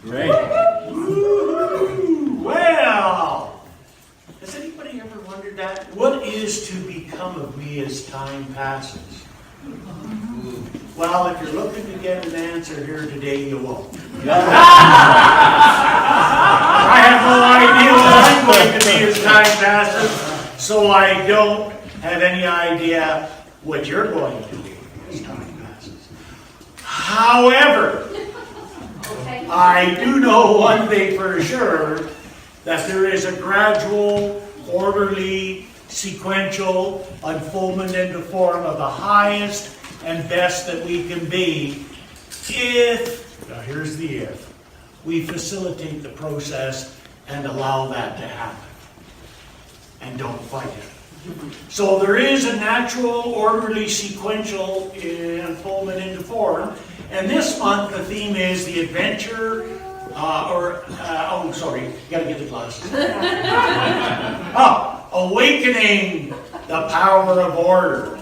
Great. Well, has anybody ever wondered that? What is to become of me as time passes? Well, if you're looking to get an answer here today, you won't. I have no idea what I'm going to be as time passes, so I don't have any idea what you're going to be as time passes. However, I do know one thing for sure, that there is a gradual, orderly, sequential unfoldment into form of the highest and best that we can be if, now here's the if, we facilitate the process and allow that to happen and don't fight it. So there is a natural, orderly, sequential unfoldment into form, and this month the theme is the adventure, gotta get the glasses. Awakening the power of order.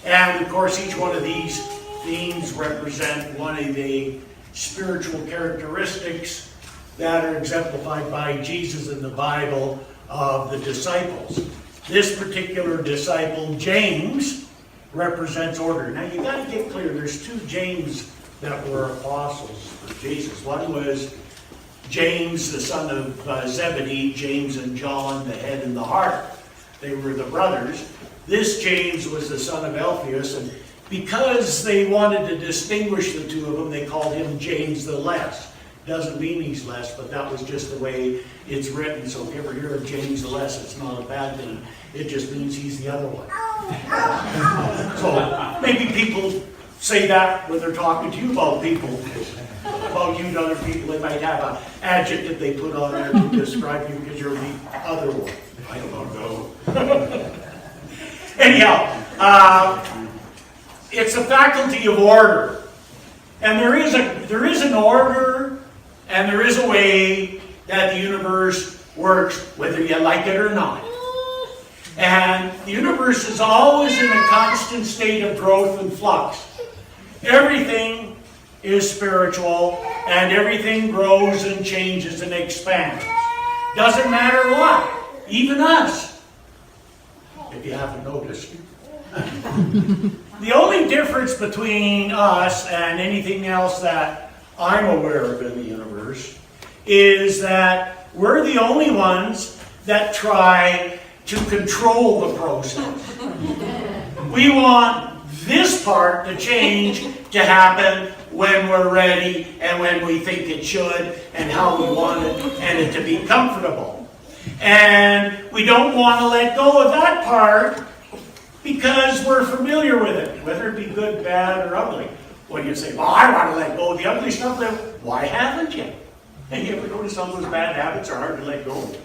And of course each one of these themes represent one of the spiritual characteristics that are exemplified by Jesus in the Bible of the disciples. This particular disciple, James, represents order. Now you got to get clear, there's two James that were apostles for Jesus. One was James, the son of Zebedee, James and John, the head and the heart. They were the brothers. This James was the son of Alphaeus, and because they wanted to distinguish the two of them, they called him James the Less. Doesn't mean he's less, but that was just the way it's written. So if you ever hear of James the Less, it's not a bad thing. It just means he's the other one. So maybe people say that when they're talking to you about people, about you to other people. They might have an adjective they put on there to describe you because you're the other one. I don't know. Anyhow, it's a faculty of order. And there is an order and there is a way that the universe works, whether you like it or not. And the universe is always in a constant state of growth and flux. Everything is spiritual, and everything grows and changes and expands. Doesn't matter what, even us, if you haven't noticed. The only difference between us and anything else that I'm aware of in the universe is that we're the only ones that try to control the process. We want this part to change, to happen when we're ready and when we think it should and how we want it, and it to be comfortable. And we don't want to let go of that part because we're familiar with it, whether it be good, bad, or ugly. When you say, well, I want to let go of the ugly stuff, then why haven't you? And you ever notice some of those bad habits are hard to let go of?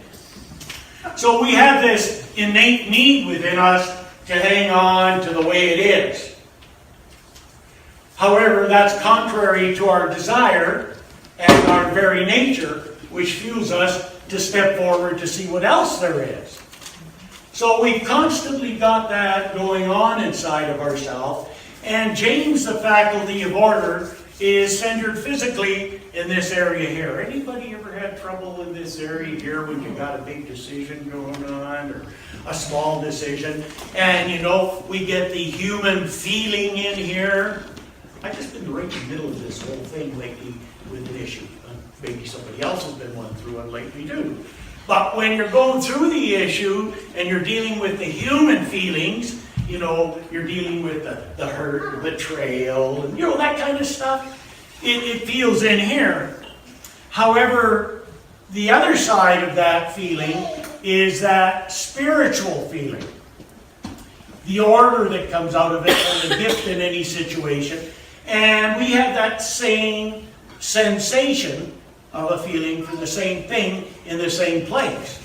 So we have this innate need within us to hang on to the way it is. However, that's contrary to our desire and our very nature, which fuels us to step forward to see what else there is. So we've constantly got that going on inside of ourselves. And James, the faculty of order, is centered physically in this area here. Anybody ever had trouble in this area here when you got a big decision going on or a small decision? And you know, we get the human feeling in here. I've just been right in the middle of this whole thing lately with an issue. Maybe somebody else has been one through it lately too. But when you're going through the issue and you're dealing with the human feelings, you know, you're dealing with the hurt, the betrayal, and you know, that kind of stuff, it feels in here. However, the other side of that feeling is that spiritual feeling. The order that comes out of it and the gift in any situation. And we have that same sensation of a feeling for the same thing in the same place.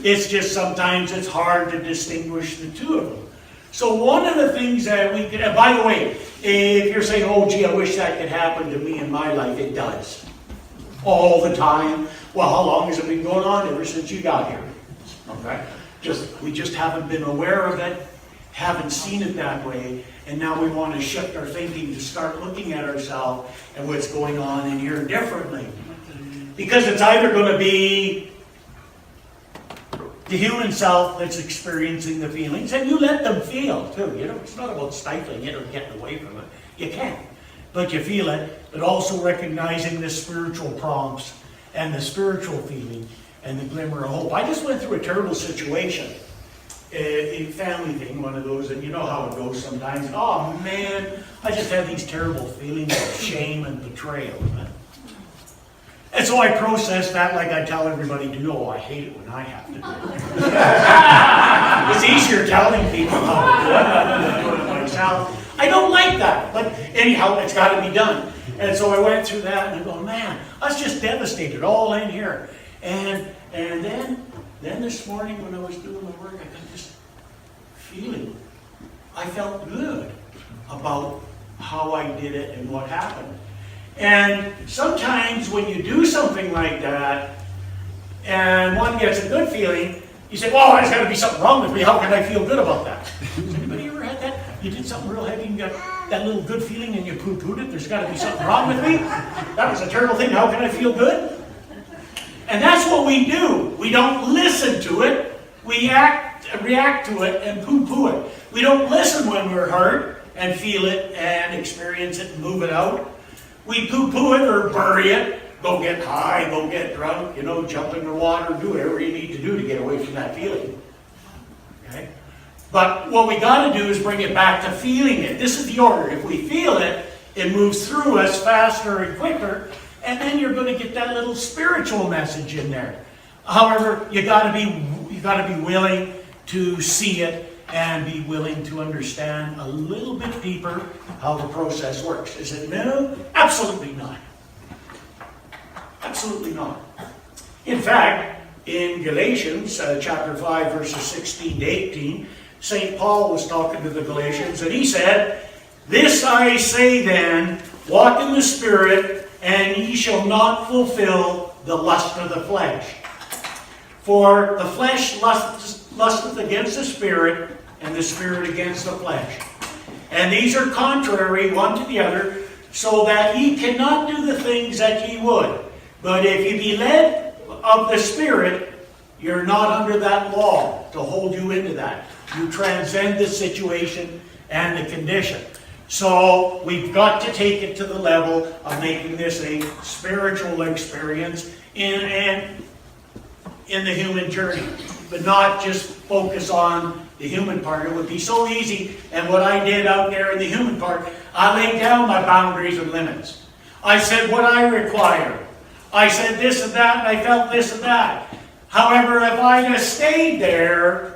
It's just sometimes it's hard to distinguish the two of them. So one of the things that we could, by the way, if you're saying, oh gee, I wish that could happen to me in my life, it does. All the time. Well, how long has it been going on? Ever since you got here. Okay? We just haven't been aware of it, haven't seen it that way, and now we want to shift our thinking to start looking at ourselves and what's going on in here differently. Because it's either going to be the human self that's experiencing the feelings, and you let them feel too. You know, it's not about stifling it or getting away from it. You can, but you feel it. But also recognizing the spiritual prompts and the spiritual feeling and the glimmer of hope. I just went through a terrible situation, a family thing, one of those, and you know how it goes sometimes. Oh man, I just had these terrible feelings of shame and betrayal. And so I processed that like I tell everybody to do. Oh, I hate it when I have to do it. It's easier telling people how to do it than doing it myself. I don't like that, but anyhow, it's got to be done. And so I went through that, and I go, man, I was just devastated all in here. And then this morning when I was doing my work, I got this feeling. I felt good about how I did it and what happened. And sometimes when you do something like that, and one gets a good feeling, you say, well, there's got to be something wrong with me. How can I feel good about that? Has anybody ever had that? You did something real heavy and got that little good feeling and you poo-pooed it. There's got to be something wrong with me. That was a terrible thing. How can I feel good? And that's what we do. We don't listen to it. We react to it and poo-poo it. We don't listen when we're hurt and feel it and experience it and move it out. We poo-poo it or bury it. Go get high, go get drunk, jump in the water, do whatever you need to do to get away from that feeling. Okay? But what we got to do is bring it back to feeling it. This is the order. If we feel it, it moves through us faster and quicker, and then you're going to get that little spiritual message in there. However, you got to be willing to see it and be willing to understand a little bit deeper how the process works. Is it new? Absolutely not. Absolutely not. In fact, in Galatians chapter 5, verses 16 to 18, St. Paul was talking to the Galatians, and he said, "This I say then, walk in the Spirit, and ye shall not fulfill the lust of the flesh. For the flesh lusteth against the Spirit, and the Spirit against the flesh. And these are contrary one to the other, so that ye cannot do the things that ye would. But if ye be led of the Spirit, you're not under that law to hold you into that. You transcend the situation and the condition. So we've got to take it to the level of making this a spiritual experience in the human journey, but not just focus on the human part. It would be so easy, and what I did out there in the human part, I laid down my boundaries and limits. I said what I require. I said this and that, and I felt this and that. However, if I just stayed there,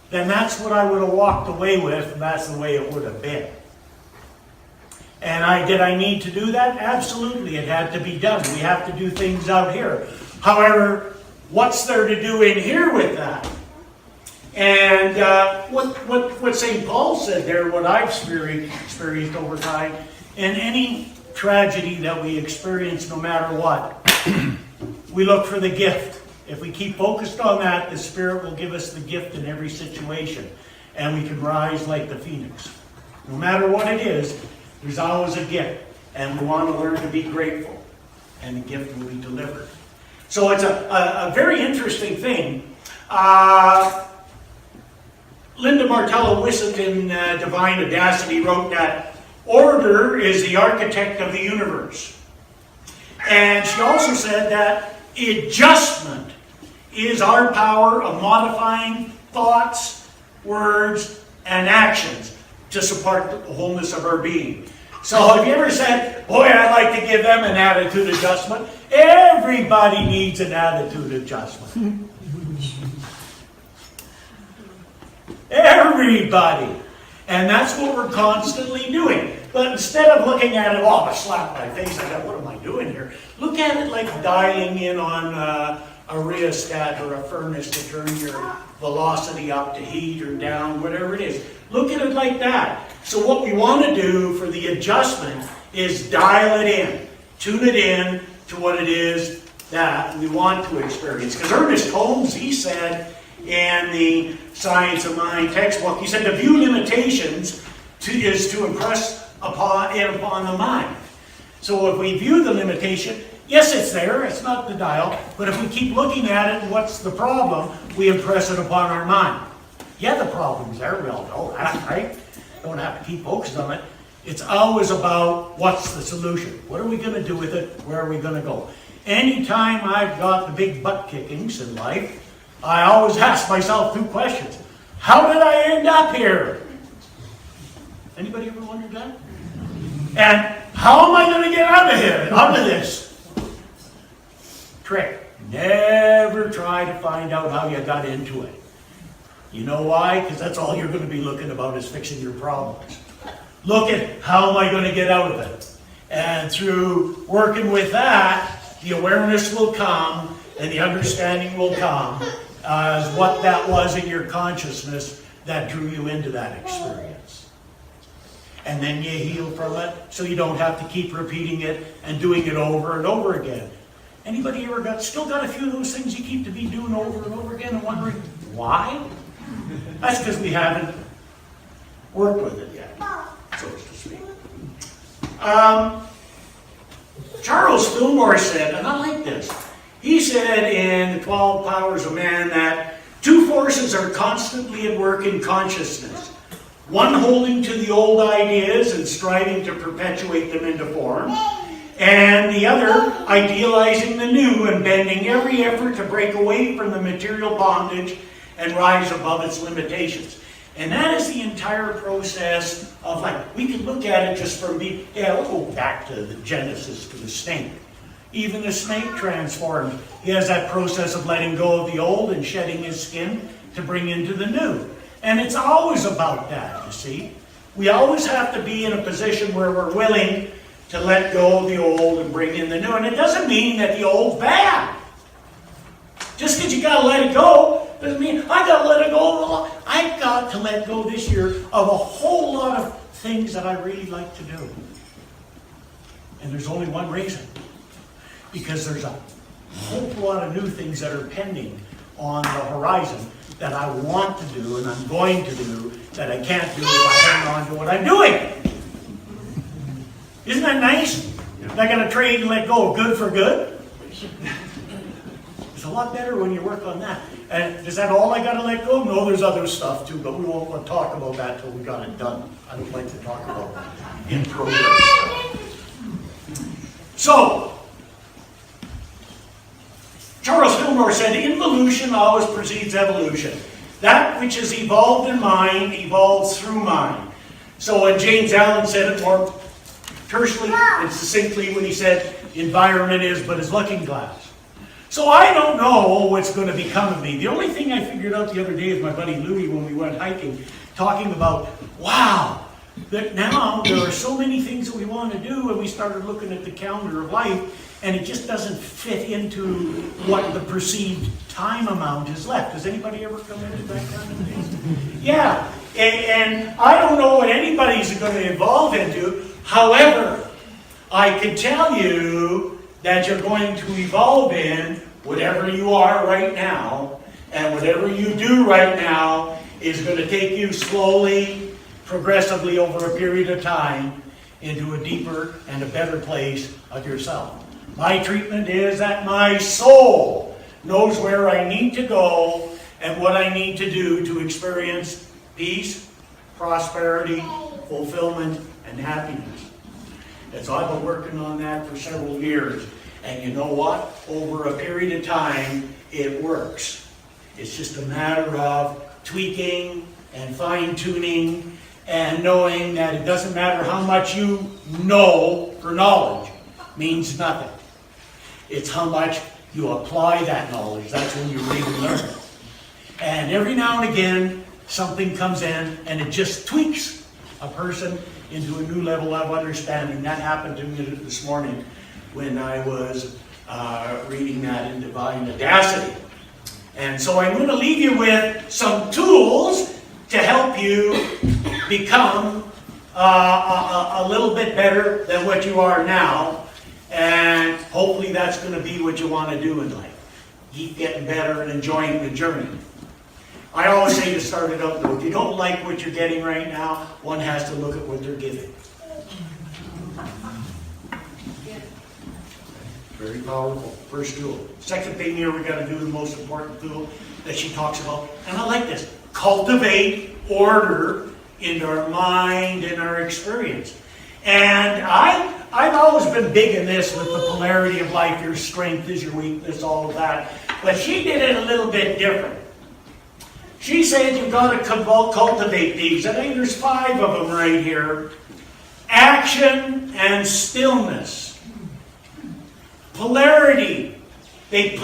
then that's what I would have walked away with, and that's the way it would have been. And did I need to do that? Absolutely, it had to be done. We have to do things out here. However, what's there to do in here with that? And what St. Paul said there, what I've experienced over time, in any tragedy that we experience, no matter what, we look for the gift. If we keep focused on that, the Spirit will give us the gift in every situation, and we can rise like the phoenix. No matter what it is, there's always a gift, and we want to learn to be grateful, and the gift will be delivered. So it's a very interesting thing. Linda Martello-Wissett in Divine Audacity wrote that order is the architect of the universe. And she also said that adjustment is our power of modifying thoughts, words, and actions to support the wholeness of our being. So have you ever said, boy, I'd like to give them an attitude adjustment? Everybody needs an attitude adjustment. Everybody. And that's what we're constantly doing. But instead of looking at it, I slap my face, what am I doing here? Look at it like dialing in on a rheostat or a furnace to turn your velocity up to heat or down, whatever it is. Look at it like that. So what we want to do for the adjustment is dial it in. Tune it in to what it is that we want to experience. Because Ernest Holmes, he said in the Science of Mind textbook, he said to view limitations is to impress upon the mind. So if we view the limitation, Yes, it's there, it's not the dial, but if we keep looking at it, what's the problem? We impress it upon our mind. Yeah, the problem's there, we all know that, right? Don't have to keep focused on it. It's always about what's the solution. What are we going to do with it? Where are we going to go? Anytime I've got the big butt kickings in life, I always ask myself 2 questions. How did I end up here? Anybody ever wondered that? And how am I going to get out of here, out of this? Trick. Never try to find out how you got into it. You know why? Because that's all you're going to be looking about is fixing your problems. Look at how am I going to get out of it? And through working with that, the awareness will come and the understanding will come as what that was in your consciousness that drew you into that experience. And then you heal from it so you don't have to keep repeating it and doing it over and over again. Anybody ever still got a few of those things you keep to be doing over and over again and wondering why? That's because we haven't worked with it yet, so to speak. Charles Fillmore said, and I like this, he said in the 12 Powers of Man that 2 forces are constantly at work in consciousness. One holding to the old ideas and striving to perpetuate them into form, and the other idealizing the new and bending every effort to break away from the material bondage and rise above its limitations. And that is the entire process of life. We can look at it just from we'll go back to the Genesis, to the snake. Even the snake transformed. He has that process of letting go of the old and shedding his skin to bring into the new. And it's always about that, you see. We always have to be in a position where we're willing to let go of the old and bring in the new. And it doesn't mean that the old's bad. Just because you got to let it go doesn't mean I got to let it go. I've got to let go this year of a whole lot of things that I really like to do. And there's only one reason. Because there's a whole lot of new things that are pending on the horizon that I want to do and I'm going to do that I can't do if I hang on to what I'm doing. Isn't that nice? I got to trade and let go of good for good. It's a lot better when you work on that. And is that all I got to let go of? No, there's other stuff too, but we won't talk about that till we got it done. I don't like to talk about in progress. So, Charles Fillmore said, involution always precedes evolution. That which is evolved in mind evolves through mind. So when James Allen said it more tersely and succinctly when he said, environment is but his looking glass. So I don't know what's going to become of me. The only thing I figured out the other day is my buddy Louie when we went hiking, talking about, wow, that now there are so many things that we want to do, and we started looking at the calendar of life, and it just doesn't fit into what the perceived time amount is left. Does anybody ever come into that kind of thing? Yeah, and I don't know what anybody's going to evolve into. However, I can tell you that you're going to evolve in whatever you are right now, and whatever you do right now is going to take you slowly, progressively over a period of time into a deeper and a better place of yourself. My treatment is that my soul knows where I need to go and what I need to do to experience peace, prosperity, fulfillment, and happiness. And so I've been working on that for several years. And you know what? Over a period of time, it works. It's just a matter of tweaking and fine-tuning and knowing that it doesn't matter how much you know for knowledge. Means nothing. It's how much you apply that knowledge. That's when you really learn it. And every now and again, something comes in and it just tweaks a person into a new level of understanding. That happened to me this morning when I was reading that in Divine Audacity. And so I'm going to leave you with some tools to help you become a little bit better than what you are now. And hopefully that's going to be what you want to do in life. Keep getting better and enjoying the journey. I always say to start it out though, if you don't like what you're getting right now, one has to look at what they're giving. Very powerful. First tool. Second thing here we got to do, the most important tool that she talks about, and I like this, cultivate order in our mind and our experience. And I've always been big in this with the polarity of life, your strength is your weakness, all of that. But she did it a little bit different. She said you've got to cultivate these. I think there's 5 of them right here. Action and stillness. Polarity. They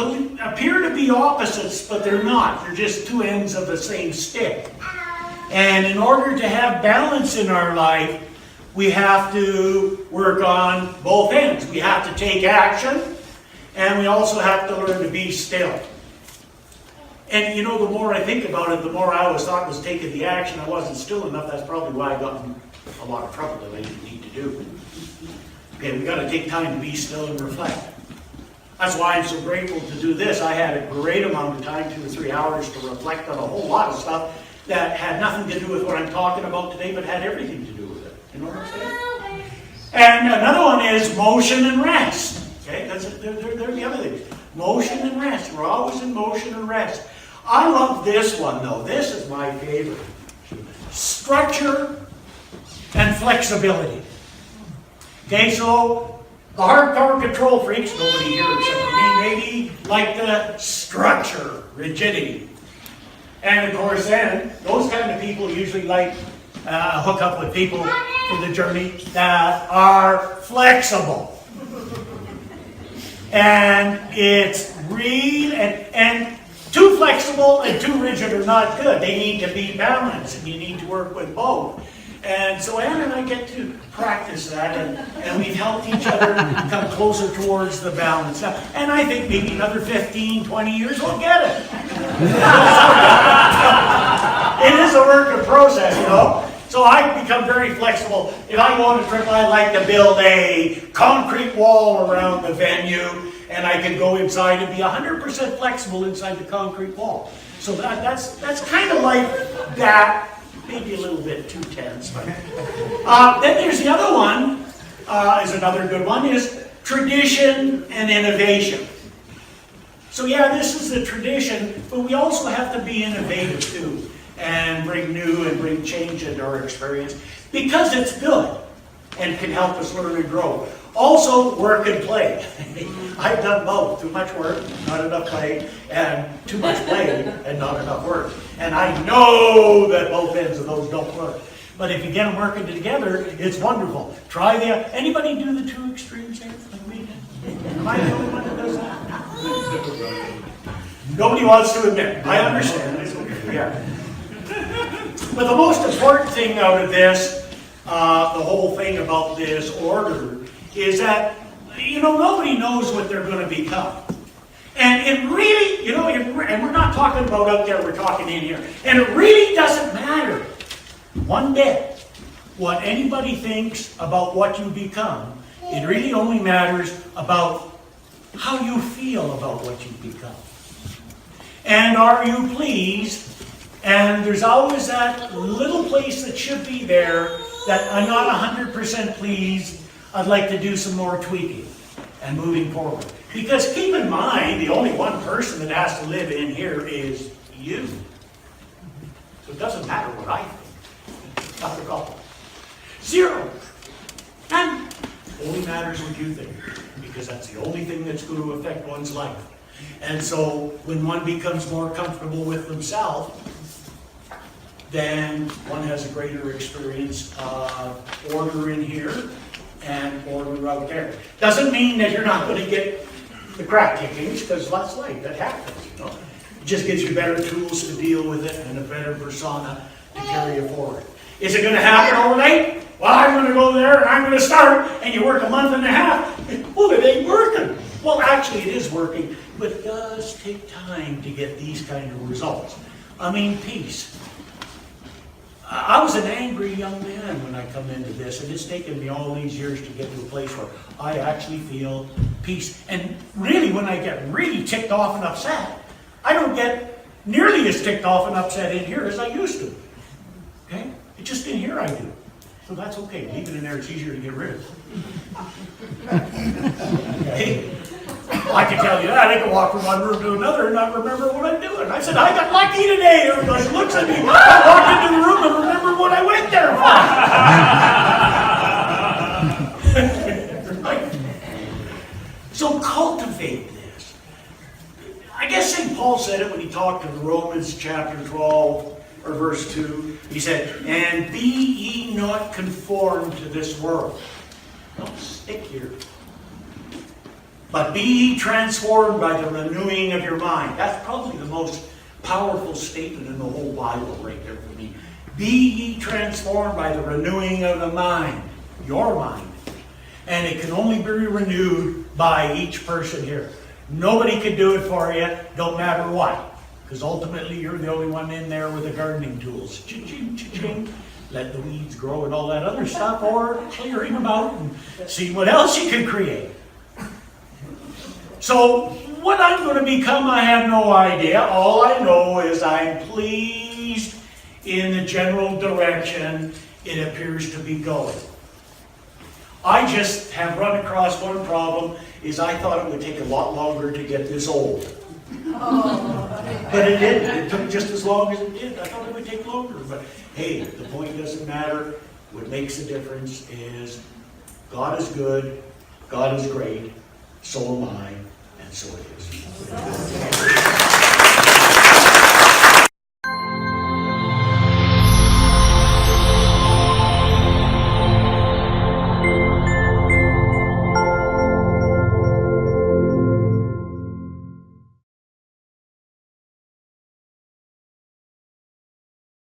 appear to be opposites, but they're not. They're just 2 ends of the same stick. And in order to have balance in our life, we have to work on both ends. We have to take action, and we also have to learn to be still. And you know, the more I think about it, the more I always thought was taking the action. I wasn't still enough. That's probably why I got in a lot of trouble that I didn't need to do. Okay, we got to take time to be still and reflect. That's why I'm so grateful to do this. I had a great amount of time, 2 or 3 hours, to reflect on a whole lot of stuff that had nothing to do with what I'm talking about today, but had everything to do with it. You know what I'm saying? And another one is motion and rest. Okay, they're the other things. Motion and rest. We're always in motion and rest. I love this one, though. This is my favorite. Structure and flexibility. Okay, so the hardcore control freaks, nobody here except for me, maybe like the structure, rigidity. And of course then, those kind of people usually like hook up with people for the journey that are flexible. And it's real, and too flexible and too rigid are not good. They need to be balanced, and you need to work with both. And so Ann and I get to practice that, and we've helped each other come closer towards the balance. Now, and I think maybe another 15, 20 years we'll get it. It is a work in process, you know. So I've become very flexible. If I go on a trip, I like to build a concrete wall around the venue, and I can go inside and be 100% flexible inside the concrete wall. So that's kind of like that. Maybe a little bit too tense. But then there's the other one, is another good one, is tradition and innovation. So yeah, this is the tradition, but we also have to be innovative too, and bring new and bring change into our experience, because it's good and can help us learn and grow. Also, work and play. I've done both. Too much work, not enough play, and too much play and not enough work. And I know that both ends of those don't work. But if you get them working together, it's wonderful. Try the... Anybody do the 2 extremes here? Like me? Am I the only one that does that? Nobody wants to admit. I understand. It's okay. Yeah. But the most important thing out of this, the whole thing about this order, is that, you know, nobody knows what they're going to become. And it really, you know, and we're not talking about out there, we're talking in here. And it really doesn't matter one bit what anybody thinks about what you become. It really only matters about how you feel about what you become. And are you pleased? And there's always that little place that should be there that I'm not 100% pleased. I'd like to do some more tweaking and moving forward. Because keep in mind, the only one person that has to live in here is you. So it doesn't matter what I think. Not at all. 0. None. Only matters what you think. Because that's the only thing that's going to affect one's life. And so when one becomes more comfortable with themselves, then one has a greater experience of order in here and order out there. Doesn't mean that you're not going to get the crap kickings, because that's life, that happens, you know. It just gives you better tools to deal with it and a better persona to carry it forward. Is it going to happen overnight? Well, I'm going to go there and I'm going to start, and you work a month and a half. Well, it ain't working. Well, actually, it is working, but it does take time to get these kind of results. I mean, peace. I was an angry young man when I come into this, and it's taken me all these years to get to a place where I actually feel peace. And really, when I get really ticked off and upset, I don't get nearly as ticked off and upset in here as I used to. Okay? It's just in here I do. So that's okay. Leave it in there, it's easier to get rid of. Okay? I can tell you that. I can walk from one room to another and not remember what I'm doing. I said, I got lucky today. Everybody looks at me. I walked into the room and remember what I went there for. Right? So cultivate this. I guess St. Paul said it when he talked in Romans chapter 12 or verse 2. He said, and be ye not conformed to this world. Don't stick here. But be ye transformed by the renewing of your mind. That's probably the most powerful statement in the whole Bible right there for me. Be ye transformed by the renewing of the mind. Your mind. And it can only be renewed by each person here. Nobody can do it for you, don't matter what. Because ultimately you're the only one in there with the gardening tools. Ching, ching, ching. Let the weeds grow and all that other stuff, or clearing them out and see what else you can create. So, what I'm going to become, I have no idea. All I know is I'm pleased in the general direction it appears to be going. I just have run across one problem, is I thought it would take a lot longer to get this old. But it didn't. It took just as long as it did. I thought it would take longer. But hey, the point doesn't matter. What makes a difference is God is good, God is great, so am I, and so it is.